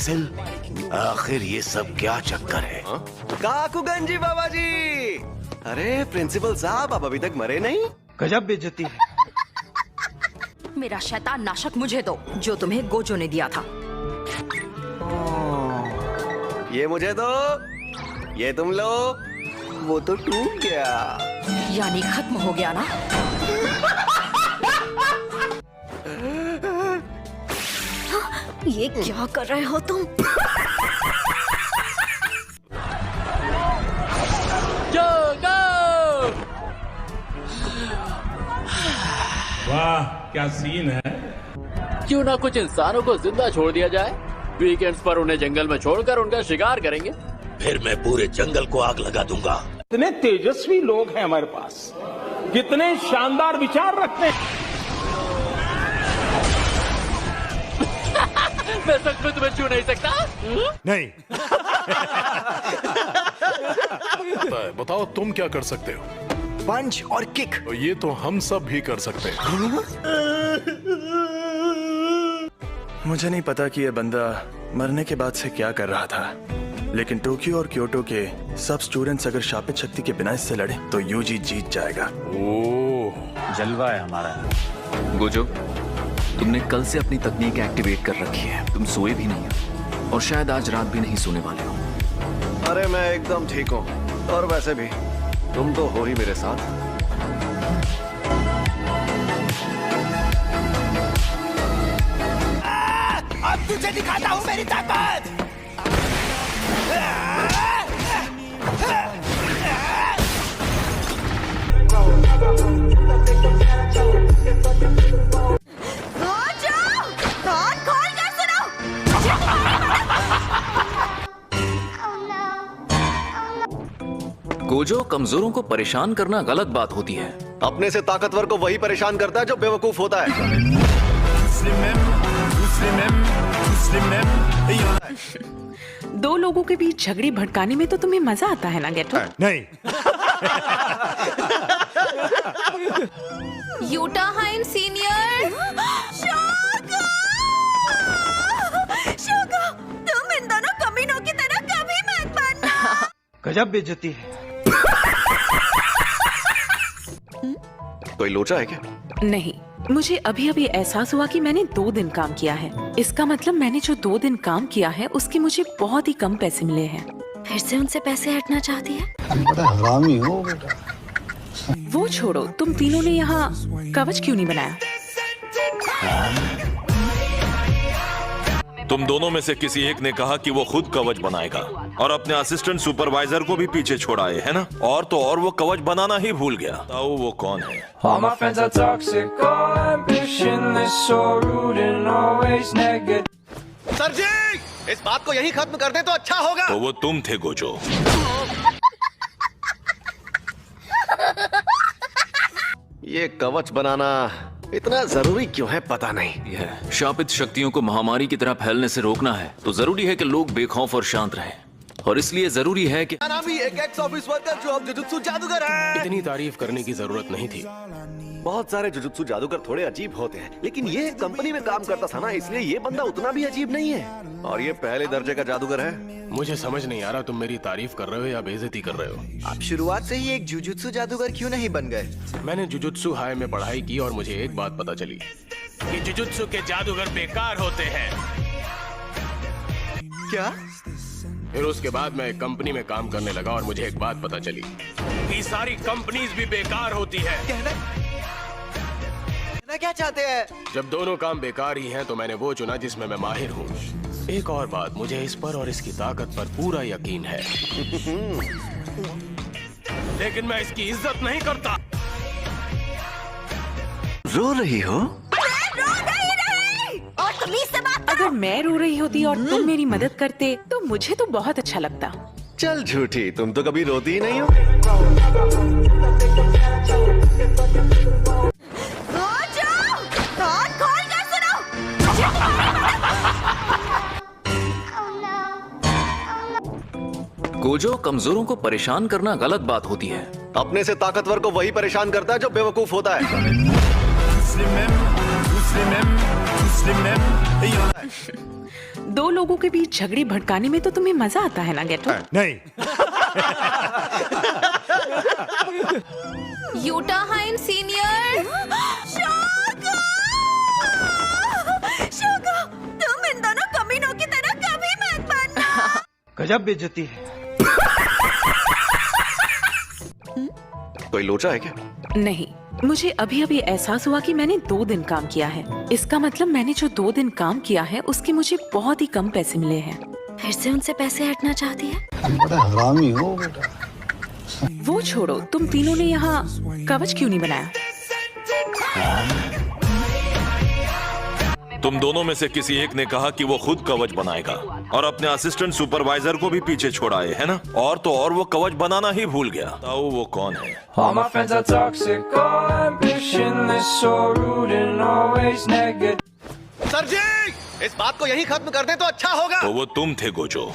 आखिर ये सब क्या चक्कर है? काकूगंजी बाबा जी, अरे प्रिंसिपल साहब आप अभी तक मरे नहीं? गजब बेइज्जती है। मेरा शैतान नाशक मुझे दो, जो तुम्हें गोजो ने दिया था। ये मुझे दो, ये तुम लो, वो तो टूट गया। यानी खत्म हो गया ना? ये क्या कर रहे हो तुम? वाह क्या सीन है। क्यों ना कुछ इंसानों को जिंदा छोड़ दिया जाए। वीकेंड्स पर उन्हें जंगल में छोड़कर उनका शिकार करेंगे। फिर मैं पूरे जंगल को आग लगा दूंगा। कितने तेजस्वी लोग हैं हमारे पास, कितने शानदार विचार रखते हैं। मैं सच में तुम्हें छू नहीं सकता। नहीं। बताओ तुम क्या कर सकते हो? पंच और किक। तो ये तो हम सब भी कर सकते हैं। मुझे नहीं पता कि यह बंदा मरने के बाद से क्या कर रहा था, लेकिन टोक्यो और क्योटो के सब स्टूडेंट्स अगर शापित शक्ति के बिना इससे लड़े तो यूजी जीत जाएगा। ओह, जलवा है हमारा। गोजो, तुमने कल से अपनी तकनीक एक्टिवेट कर रखी है। तुम सोए भी नहीं हो और शायद आज रात भी नहीं सोने वाले हो। अरे मैं एकदम ठीक हूँ, और वैसे भी तुम तो हो ही मेरे साथ। अब तुझे दिखाता हूँ मेरी ताकत। गोजो, कमजोरों को परेशान करना गलत बात होती है। अपने से ताकतवर को वही परेशान करता है जो बेवकूफ होता है। दो लोगों के बीच झगड़े भड़काने में तो तुम्हें मजा आता है ना गेटो? नहीं। Utah हाइन senior. शोगा, तुम इन दोनों कमीनों की तरह कभी मत बनना। गजब बेइज्जती है। कोई लोचा है क्या? नहीं, मुझे अभी अभी एहसास हुआ कि मैंने 2 दिन काम किया है। इसका मतलब मैंने जो 2 दिन काम किया है उसके मुझे बहुत ही कम पैसे मिले हैं। फिर से उनसे पैसे हटना चाहती है? बड़ा हरामी हो बेटा। वो छोड़ो, तुम तीनों ने यहाँ कवच क्यों नहीं बनाया? तुम दोनों में से किसी एक ने कहा कि वो खुद कवच बनाएगा और अपने असिस्टेंट सुपरवाइजर को भी पीछे छोड़ाए, है ना? और तो और वो कवच बनाना ही भूल गया। बताओ वो कौन है? सर जी, इस बात को यही खत्म कर दे तो अच्छा होगा। तो वो तुम थे गोजो। ये कवच बनाना इतना जरूरी क्यों है पता नहीं। यह शापित शक्तियों को महामारी की तरह फैलने से रोकना है तो जरूरी है कि लोग बेखौफ और शांत रहें, और इसलिए जरूरी है कि एक एक्स ऑफिस वर्कर जो अब जुजुत्सु जादूगर है। इतनी तारीफ करने की जरूरत नहीं थी। बहुत सारे जुजुत्सु जादूगर थोड़े अजीब होते हैं, लेकिन ये कंपनी में काम करता था ना, इसलिए ये बंदा उतना भी अजीब नहीं है, और ये पहले दर्जे का जादूगर है। मुझे समझ नहीं आ रहा तुम मेरी तारीफ कर रहे हो या बेइज्जती कर रहे हो। आप शुरुआत से ही एक जुजुत्सु जादूगर क्यों नहीं बन गए? मैंने जुजुत्सु हाई में पढ़ाई की और मुझे एक बात पता चली कि जुजुत्सु के जादूगर बेकार होते हैं। क्या? फिर उसके बाद मैं एक कंपनी में काम करने लगा और मुझे एक बात पता चली कि सारी कंपनीज भी बेकार होती है। कहना क्या चाहते हैं? जब दोनों काम बेकार ही हैं तो मैंने वो चुना जिसमें मैं माहिर हूँ। एक और बात, मुझे इस पर और इसकी ताकत पर पूरा यकीन है, लेकिन मैं इसकी इज्जत नहीं करता। रो रही हो? और तुम ही से बात अगर मैं रो रही होती और तुम मेरी मदद करते तो मुझे तो बहुत अच्छा लगता। चल झूठी, तुम तो कभी रोती ही नहीं हो। गोजो, कमजोरों को परेशान करना गलत बात होती है। अपने से ताकतवर को वही परेशान करता है जो बेवकूफ होता है। दो लोगों के बीच झगड़े भड़काने में तो तुम्हें मजा आता है ना गेटो? नहीं। Utah hymn senior. तुम इन दोनों कमीनों की तरह कभी मत बनना। गजब बेइज्जती है। कोई लोचा है क्या? नहीं, मुझे अभी अभी एहसास हुआ कि मैंने 2 दिन काम किया है। इसका मतलब मैंने जो 2 दिन काम किया है उसके मुझे बहुत ही कम पैसे मिले हैं। फिर से उनसे पैसे हटना चाहती है? बड़ा हरामी हो बेटा। वो छोड़ो, तुम तीनों ने यहाँ कवच क्यों नहीं बनाया? तुम दोनों में से किसी एक ने कहा कि वो खुद कवच बनाएगा और अपने असिस्टेंट सुपरवाइजर को भी पीछे छोड़ाए, है ना? और तो और वो कवच बनाना ही भूल गया। बताओ वो कौन है? All my friends are toxic, all ambitionless, so rude and always negative. Sir ji, इस बात को यहीं खत्म कर दें तो अच्छा होगा। तो वो तुम थे गोजो।